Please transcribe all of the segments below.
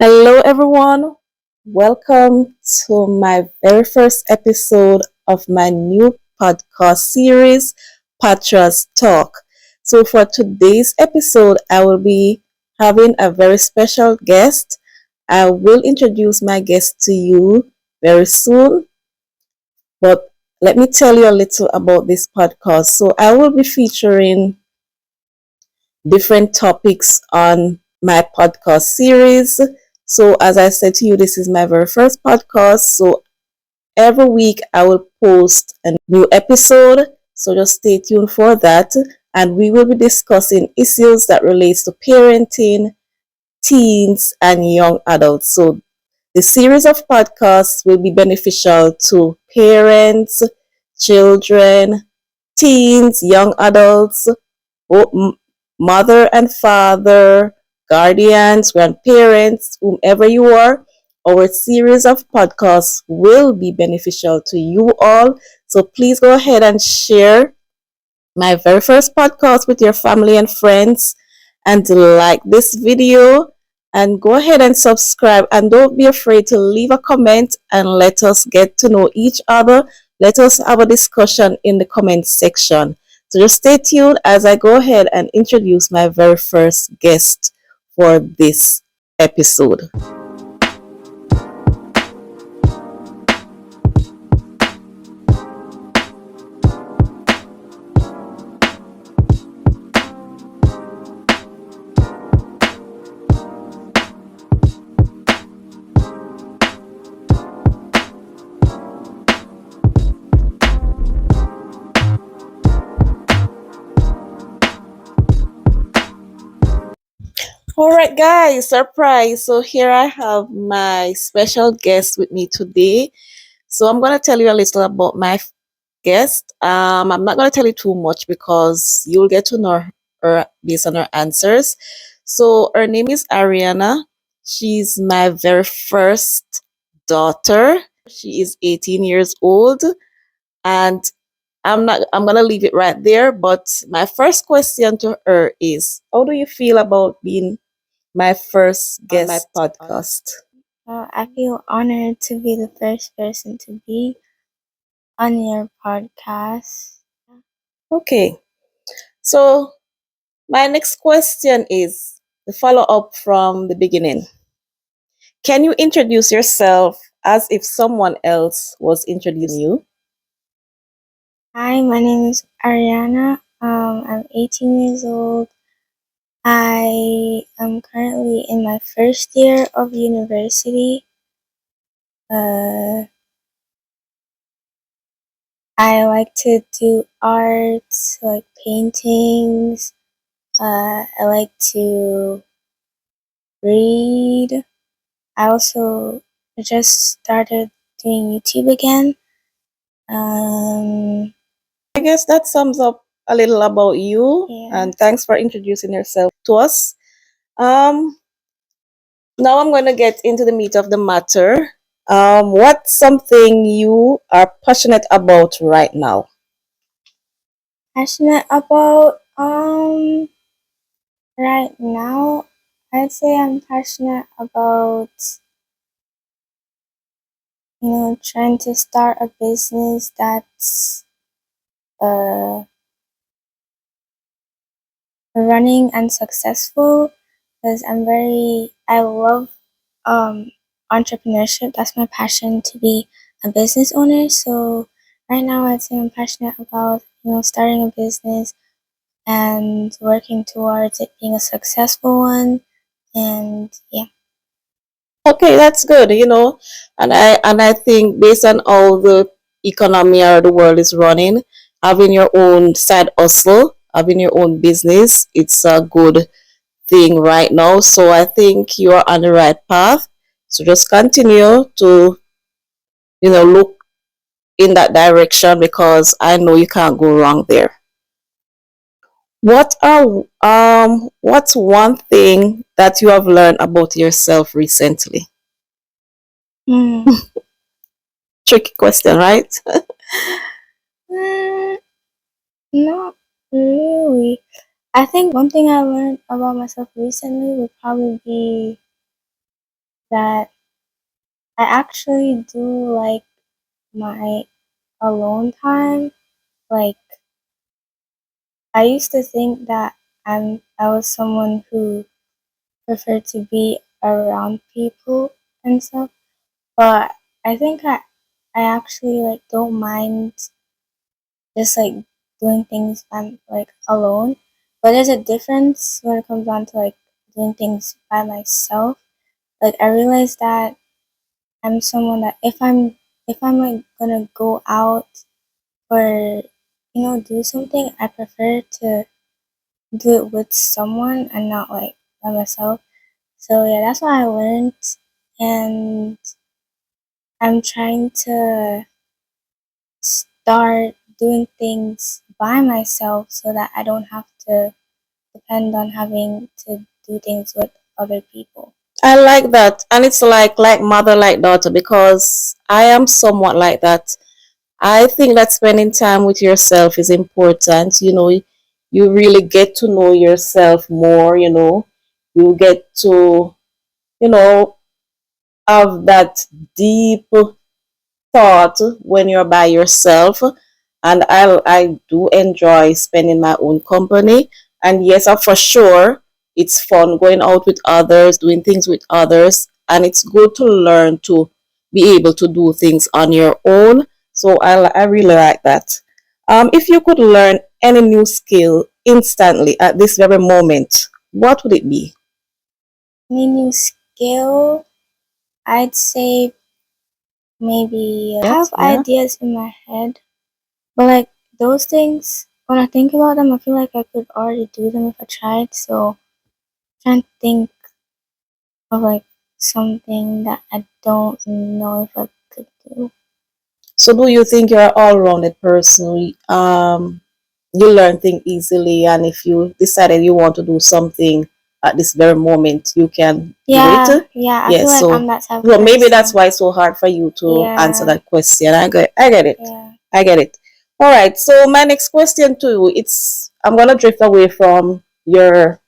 Hello, everyone. Welcome to my very first episode of my new podcast series, Patra's Talk. So, for today's episode, I will be having a very special guest. I will introduce my guest to you very soon, but let me tell you a little about this podcast. So, I will be featuring different topics on my podcast series. So, as I said to you, this is my very first podcast. So, every week I will post a new episode. So, just stay tuned for that. And we will be discussing issues that relates to parenting, teens, and young adults. So, the series of podcasts will be beneficial to parents, children, teens, young adults, mother and father, guardians, grandparents, whomever you are. Our series of podcasts will be beneficial to you all. So please go ahead and share my very first podcast with your family and friends and like this video and go ahead and subscribe and don't be afraid to leave a comment and let us get to know each other. Let us have a discussion in the comment section. So just stay tuned as I go ahead and introduce my very first guest for this episode. All right, guys, surprise. So here I have my special guest with me today. So I'm going to tell you a little about my guest. I'm not going to tell you too much because you'll get to know her based on her answers. So her name is Ariana. She's my very first daughter. She is 18 years old, and I'm gonna leave it right there. But my first question to her is, how do you feel about being my first guest on my podcast? I feel honored to be the first person to be on your podcast. Okay, so my next question is the follow up from the beginning. Can you introduce yourself as if someone else was introducing you? Hi, my name is Ariana. I'm 18 years old. I am currently in my first year of university. I like to do art, like paintings. I like to read. I also just started doing YouTube again. I guess that sums up a little about you, Yeah. and thanks for introducing yourself to us. Um, Now I'm going to get into the meat of the matter. What's something you are passionate about right now? Passionate about right now, I'd say I'm passionate about trying to start a business that's uh running and successful, because I love entrepreneurship. That's my passion, to be a business owner. So right now I'd say I'm passionate about starting a business and working towards it being a successful one. And yeah. Okay, that's good, and I think based on how the economy or the world is running, having your own side hustle, having your own business, it's a good thing right now. So I think you are on the right path. So just continue to, look in that direction because I know you can't go wrong there. What's one thing that you have learned about yourself recently? Hmm. Tricky question, right? Not really. I think one thing I learned about myself recently would probably be that I actually do like my alone time. Like, I used to think that I was someone who preferred to be around people and stuff, but I think I actually like don't mind just like doing things like alone. But there's a difference when it comes down to like doing things by myself. Like, I realized that I'm someone that if I'm like gonna go out or do something, I prefer to do it with someone and not like by myself. So yeah, that's what I learned, and I'm trying to start doing things by myself so that I don't have to depend on having to do things with other people. I like that. And it's like mother like daughter because I am somewhat like that. I think that spending time with yourself is important. You really get to know yourself more. You get to, you know, have that deep thought when you're by yourself. And I do enjoy spending my own company. And yes, for sure, it's fun going out with others, doing things with others. And it's good to learn to be able to do things on your own. So I really like that. If you could learn any new skill instantly at this very moment, what would it be? Any new skill? I'd say maybe I have Yeah. ideas in my head, but like those things, when I think about them, I feel like I could already do them if I tried. So I'm trying to think of like something that I don't know if I could do. So do you think you're an all-rounded person? You learn things easily, and if you decided you want to do something at this very moment, you can do Yeah, it. yeah, I feel Yes, like so I'm that type of well, maybe that's person. why it's so hard for you to answer Yeah, that question. I get it. yeah. I get it. All right. So my next question to you, it's I'm gonna drift away from your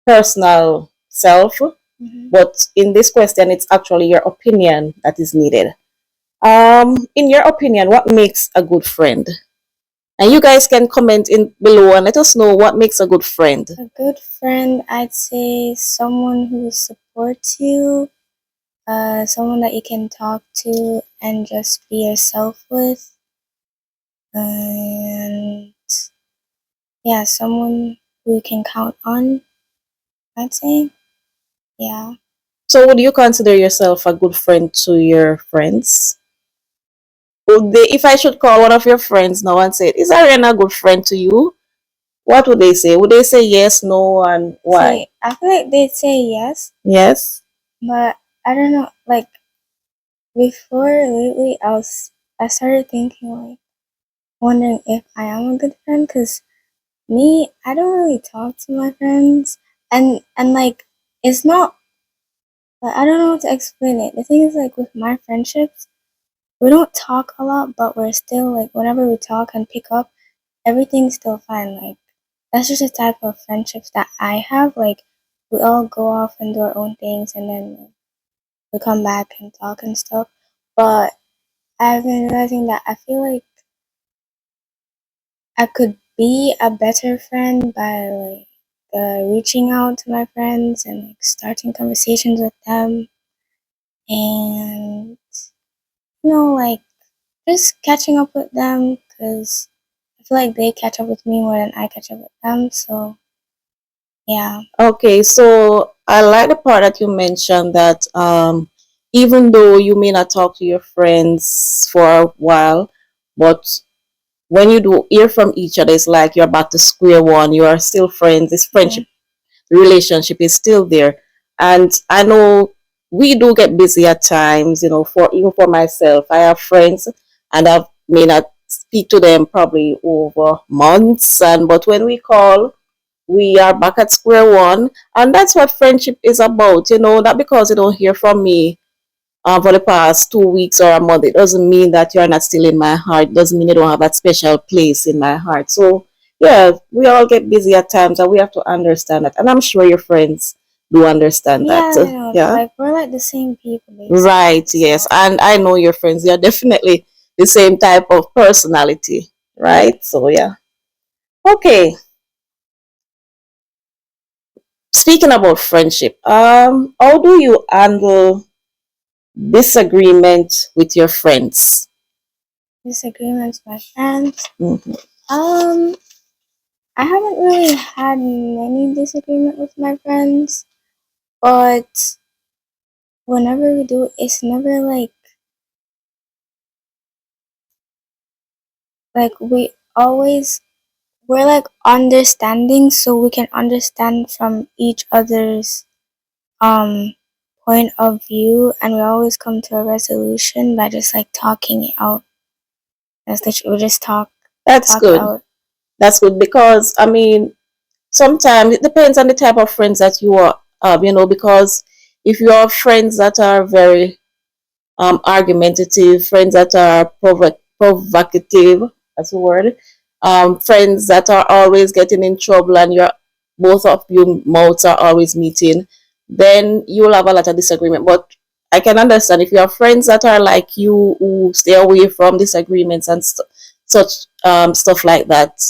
personal self, Hmm. but in this question, it's actually your opinion that is needed. In your opinion, what makes a good friend? And you guys can comment in below and let us know what makes a good friend. A good friend, I'd say someone who supports you, someone that you can talk to and just be yourself with, and yeah, someone who you can count on, I'd say. Yeah. So, would you consider yourself a good friend to your friends? If I should call one of your friends now and say, "Is Ariana a good friend to you?" What would they say? Would they say yes, no, and why? See, I feel like they'd say yes, Yes. but I don't know. Like before, lately, I started thinking like wondering if I am a good friend because me, I don't really talk to my friends, and like it's not. I don't know how to explain it. The thing is, like with my friendships, we don't talk a lot, but we're still like whenever we talk and pick up, everything's still fine. Like that's just a type of friendships that I have. Like we all go off and do our own things, and then we come back and talk and stuff. But I've been realizing that I feel like I could be a better friend by like reaching out to my friends and like starting conversations with them, and like just catching up with them because I feel like they catch up with me more than I catch up with them. So yeah, Okay, so I like the part that you mentioned that even though you may not talk to your friends for a while, but when you do hear from each other, it's like you're back to square one. You are still friends. This yeah, friendship relationship is still there. And I know we do get busy at times, for even for myself. I have friends and I may not speak to them probably over months. And but when we call, we are back at square one. And that's what friendship is about, not because you don't hear from me for the past 2 weeks or a month, it doesn't mean that you're not still in my heart. It doesn't mean you don't have that special place in my heart. So, yeah, we all get busy at times and we have to understand that. And I'm sure your friends do understand that. Yeah, I know. Yeah. Like we're like the same people Right, basically. yes. So And I know your friends, they are definitely the same type of personality, right? So yeah. Okay. Speaking about friendship, how do you handle disagreement with your friends? disagreements with my friends. Mhm. Um, I haven't really had many disagreement with my friends, but whenever we do, it's never like we always we're like understanding, so we can understand from each other's um point of view, and we always come to a resolution by just like talking it out. That's literally we just That's talk it good. out. That's good because I mean sometimes it depends on the type of friends that you are, because if you have friends that are very argumentative, friends that are provocative, that's the word, friends that are always getting in trouble and you're both of you mouths are always meeting, then you'll have a lot of disagreement. But I can understand if you have friends that are like you who stay away from disagreements and such stuff like that,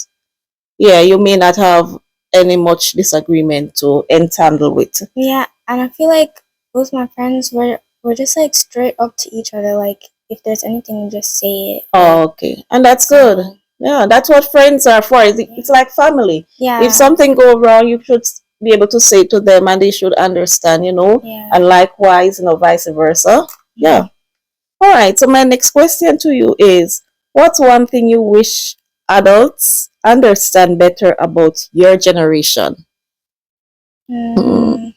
yeah, you may not have any much disagreement to entangle with. Yeah, and I feel like with my friends, we're just like straight up to each other. Like if there's anything, we just say it. Oh, okay, and that's good. So Yeah, that's what friends are for. It's like family. If yeah, something go wrong, you should be able to say to them, and they should understand. yeah. And likewise, vice versa. Yeah. All right. So my next question to you is, what's one thing you wish adults understand better about your generation? Hmm. Mm,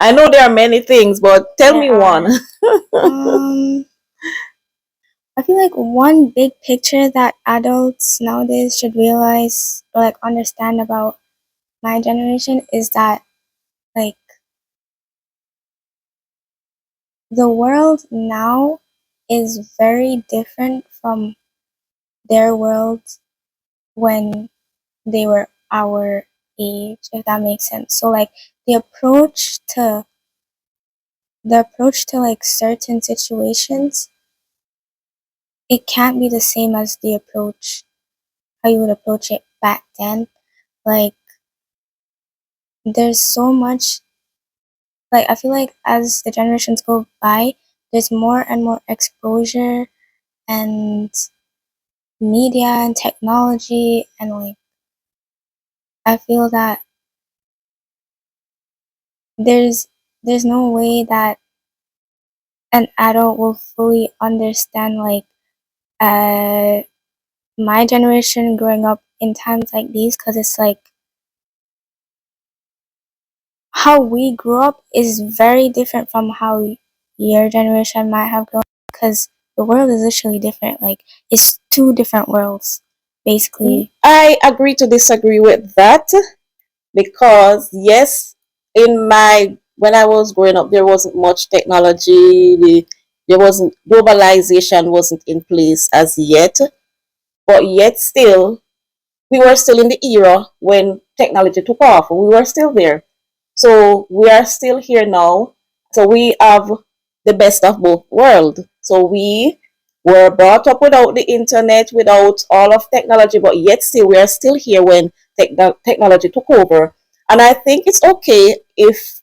I know there are many things, but tell there me one. are. Um, I feel like one big picture that adults nowadays should realize or like understand about my generation is that like the world now is very different from their world when they were our age, if that makes sense. So like the approach to like certain situations, it can't be the same as the approach how you would approach it back then. Like there's so much, like I feel like as the generations go by, there's more and more exposure and media and technology, and like I feel that there's there's no way that an adult will fully understand like uh my generation growing up in times like these, because it's like how we grew up is very different from how your generation might have grown up, because the world is literally different. Like it's two different worlds basically. I agree to disagree with that because yes, in my when I was growing up, there wasn't much technology. There wasn't globalization wasn't in place as yet, but yet still we were still in the era when technology took off. We were still there. So we are still here now. So we have the best of both worlds. So we were brought up without the internet, without all of technology, but yet still we are still here when technology took over. And I think it's okay if,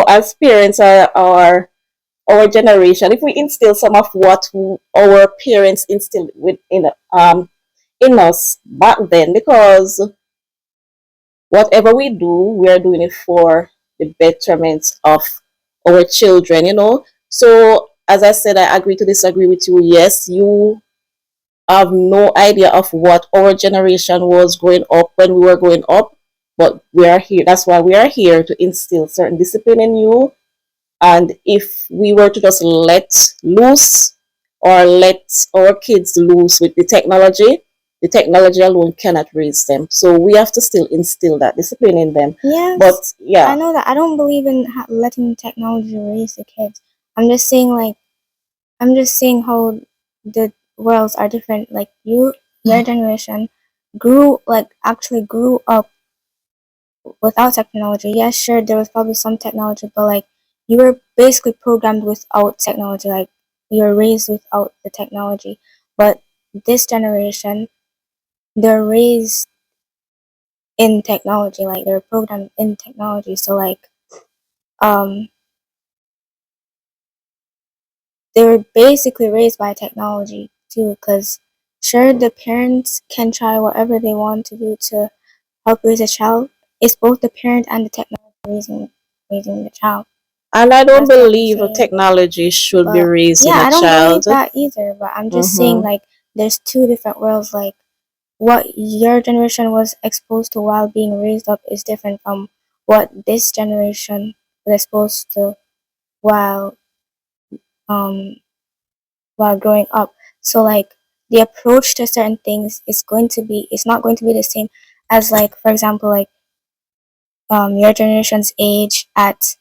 as parents are our generation, if we instill some of what our parents instilled in us back then, because whatever we do, we are doing it for the betterment of our children. So, as I said, I agree to disagree with you. Yes, you have no idea of what our generation was growing up when we were growing up, but we are here. That's why we are here to instill certain discipline in you. And if we were to just let loose or let our kids loose with the technology alone cannot raise them. So we have to still instill that discipline in them. But Yes, I yeah, know that. I don't believe in letting technology raise the kids. I'm just saying like I'm just saying how the worlds are different. Like your generation grew like actually grew up without technology. Yes, sure, there was probably some technology, but like you were basically programmed without technology. Like you were raised without the technology. But this generation, they're raised in technology. Like they're programmed in technology. So like um they were basically raised by technology too. Because sure, the parents can try whatever they want to do to help raise a child. It's both the parent and the technology raising the child. And I don't That's what I'm believe saying. technology should be But raising yeah, a I don't child. believe that either. But I'm just saying, Mm-hmm. like, there's two different worlds. Like, what your generation was exposed to while being raised up is different from what this generation was exposed to while um while growing up. So like the approach to certain things is going to be it's not going to be the same as, like, for example, like your generation's age at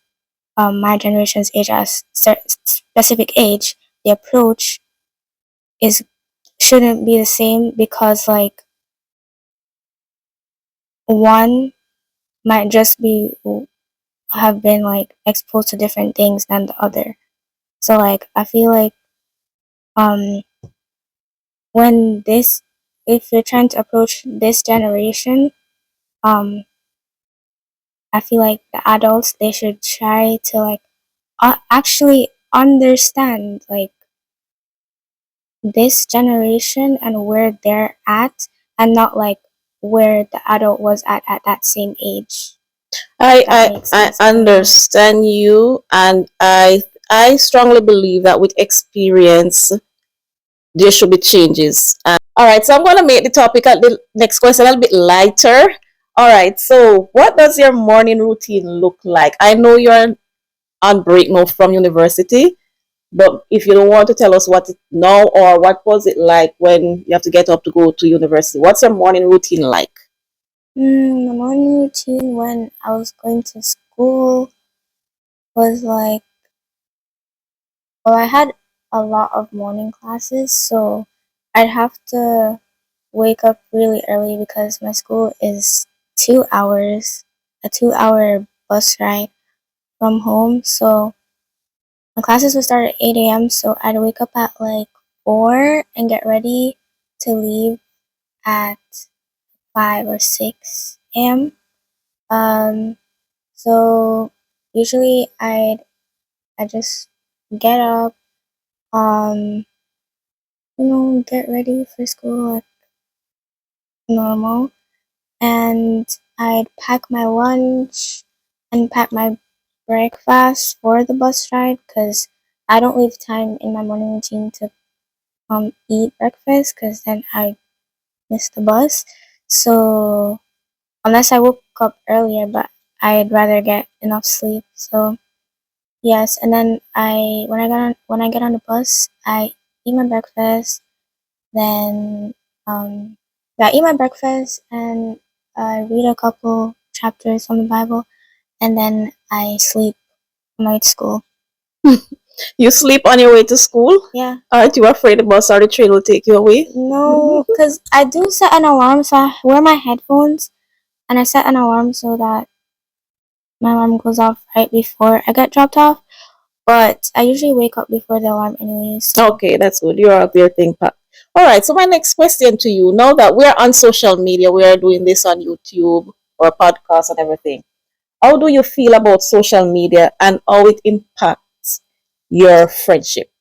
my generation's age at specific age. The approach is shouldn't be the same because like one might just be have been like exposed to different things than the other. So like I feel like um when this if you're trying to approach this generation, um I feel like the adults, they should try to like actually understand like this generation and where they're at, and not like where the adult was at that same age. If I, that I makes I sense. I don't know. understand you, and I strongly believe that with experience there should be changes. All right, so I'm going to make the topic at the next question a little bit lighter. All right, so what does your morning routine look like? I know you're on break now from university, but if you don't want to tell us what it now, or what was it like when you have to get up to go to university, what's your morning routine like? My morning routine when I was going to school was like, well, I had a lot of morning classes, so I'd have to wake up really early because my school is 2 hours, a 2 hour bus ride from home. So my classes would start at 8 a.m., so I'd wake up at like 4 and get ready to leave at 5 or 6 a.m. Um, so usually I just get up, um, get ready for school like normal, and I'd pack my lunch and pack my breakfast for the bus ride because I don't leave time in my morning routine to eat breakfast because then I miss the bus. So unless I woke up earlier, but I'd rather get enough sleep. So yes, and then when I get on the bus, I eat my breakfast. Then I eat my breakfast and I read a couple chapters from the Bible, and then I sleep on my way to school. You sleep on your way to school? Yeah. Aren't you afraid the bus or the train will take you away? No, because I do set an alarm, so I wear my headphones and I set an alarm so that my alarm goes off right before I get dropped off. But I usually wake up before the alarm anyways. So Okay, that's good. You're out there think Pat. All right, so my next question to you, now that we're on social media, we are doing this on YouTube or podcast and everything. How do you feel about social media and how it impacts your friendship?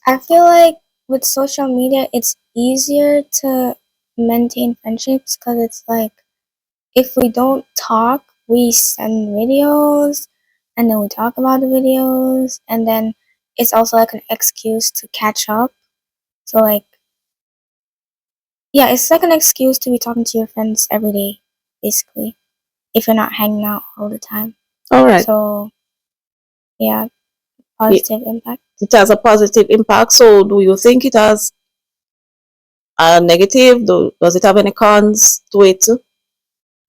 I feel like with social media, it's easier to maintain friendships because it's like if we don't talk, we send videos and then we talk about the videos, and then it's also like an excuse to catch up. So, like, yeah, it's like an excuse to be talking to your friends every day, basically, if you're not hanging out all the time. All right. So, yeah, It, positive impact. it has a positive impact. So, do you think it has a negative? Does it have any cons to it?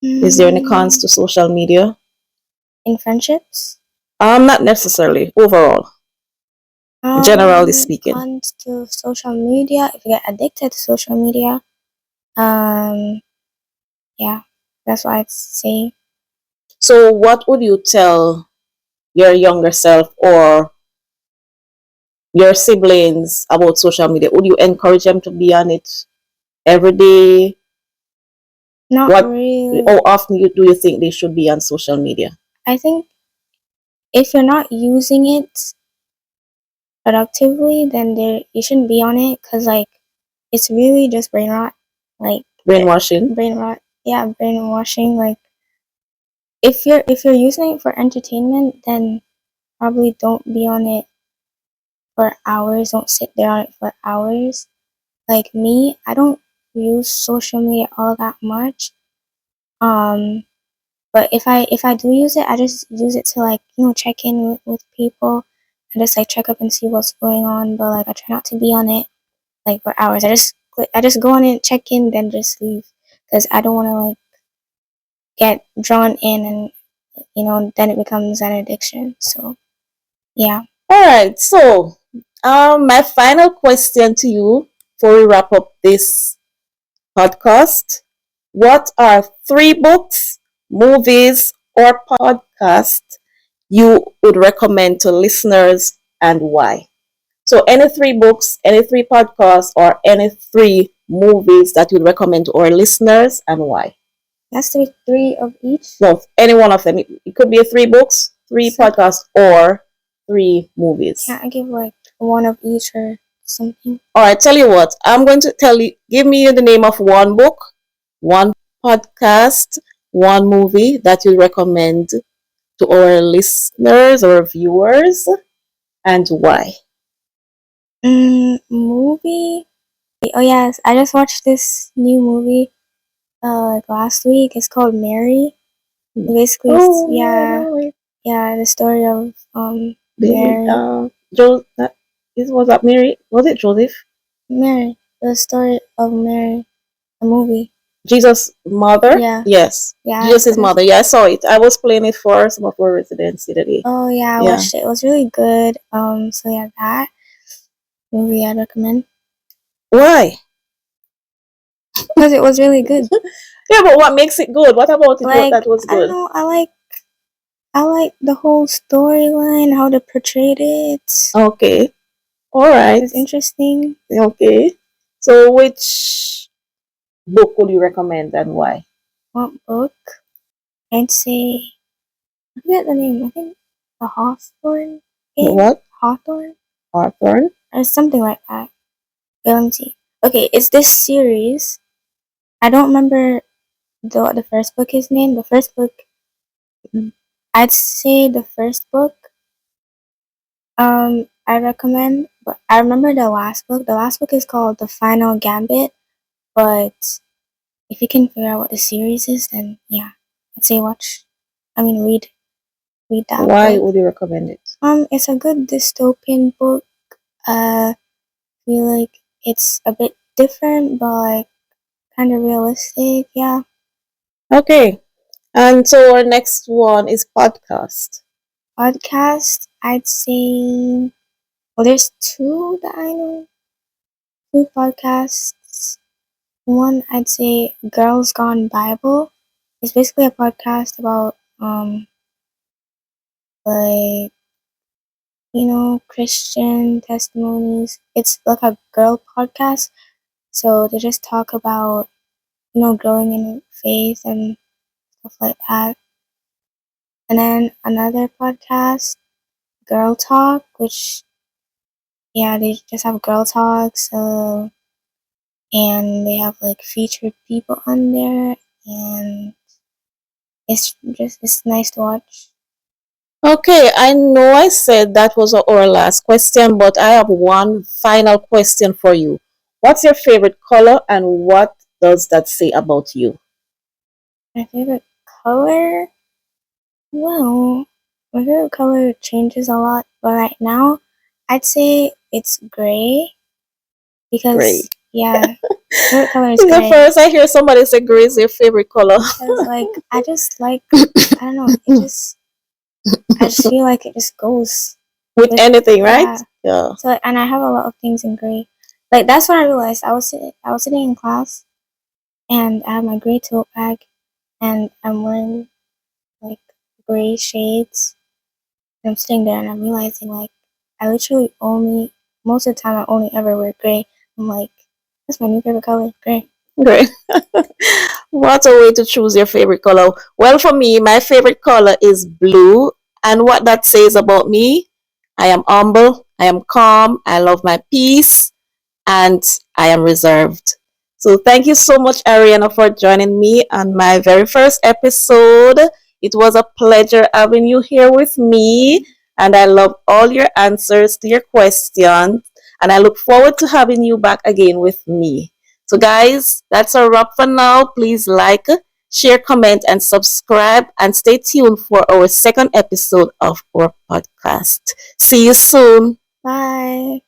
Is there any cons Mm, to social media? in friendships? Not necessarily. Overall, generally speaking. Cons to social media. If you get addicted to social media, um, yeah. That's what I'd say. So, what would you tell your younger self or your siblings about social media? Would you encourage them to be on it every day? Not What really. How often do you think they should be on social media? I think if you're not using it productively, then you shouldn't be on it because like it's really just brain rot. Like Brainwashing. brain rot. Yeah, brainwashing. Like if you're using it for entertainment, then probably don't be on it for hours. Don't sit there on it for hours. Like me, I don't use social media all that much. Um, but if I do use it, I just use it to like check in with people and just like check up and see what's going on. But like I try not to be on it like for hours. I just go on it, check in, then just leave because I don't want to like get drawn in and then it becomes an addiction. So yeah. All right. So, my final question to you before we wrap up this podcast: what are three books, movies, or podcasts you would recommend to listeners and why? So, any three books, any three podcasts, or any three movies that you'd recommend to our listeners and why? That's three of each. No, any one of them. It could be three books, three podcasts, or three movies. Can't I give like one of each or something? All right, tell you what. I'm going to tell you. Give me the name of one book, one podcast, one movie that you recommend to our listeners or viewers, and why. Movie. Oh yes, I just watched this new movie like last week. It's called Mary. Basically, Oh, yeah, no, yeah, the story of David, Mary. was that Mary? Was it Joseph? Mary. The story of Mary. A movie. Jesus' mother? Yeah. Yes. Yeah. Jesus' mother. Yeah, I saw it. I was playing it for some of our residents today. Oh yeah, I Yeah. watched it. It was really good. So yeah, that movie I'd recommend Why? because it was really good. Yeah, but what makes it good? What about it Like that was I don't good? know. I like the whole storyline, how they portrayed it. Okay. All It right. was interesting. Okay. So, which book would you recommend and why? What book? I'd say I forget the name. I think the Hawthorne game. What? Hawthorne Hawthorne? or something like that. Wait, let me see. Okay, it's this series. I don't remember the first book is named. The first book, I'd say the first book. I recommend, but I remember the last book. The last book is called The Final Gambit. But if you can figure out what the series is, then yeah, I'd say watch. I mean, read that Why book. would you recommend it? It's a good dystopian book. I feel like it's a bit different, but like kind of realistic. Yeah. Okay. And so our next one is podcast. Podcast, I'd say. Well, there's two that I know. Two podcasts. One, I'd say Girls Gone Bible. It's basically a podcast about like Christian testimonies. It's like a girl podcast, so they just talk about growing in faith and stuff like that. And then another podcast, Girl Talk, which yeah, they just have girl talk, so and they have like featured people on there, and it's nice to watch. Okay, I know I said that was our last question, but I have one final question for you. What's your favorite color and what does that say about you? My favorite color, well, my favorite color changes a lot, but right now, I'd say it's gray because Gray. yeah, favorite color is It's the gray. first I hear somebody say gray is their favorite color. Because like I just like I don't know, I just feel like it just goes With anything, right? yeah. Yeah. So and I have a lot of things in gray. Like that's when I realized I was sitting in class and I had my gray tote bag and I'm wearing like gray shades. And I'm sitting there and I'm realizing like I literally only most of the time I only ever wear gray. I'm like, that's my new favorite color, gray. Great. What a way to choose your favorite color. Well, for me, my favorite color is blue. And what that says about me, I am humble, I am calm, I love my peace, and I am reserved. So thank you so much, Ariana, for joining me on my very first episode. It was a pleasure having you here with me, and I love all your answers to your questions. And I look forward to having you back again with me. So, guys, that's a wrap for now. Please like, share, comment, and subscribe, and stay tuned for our second episode of our podcast. See you soon. Bye.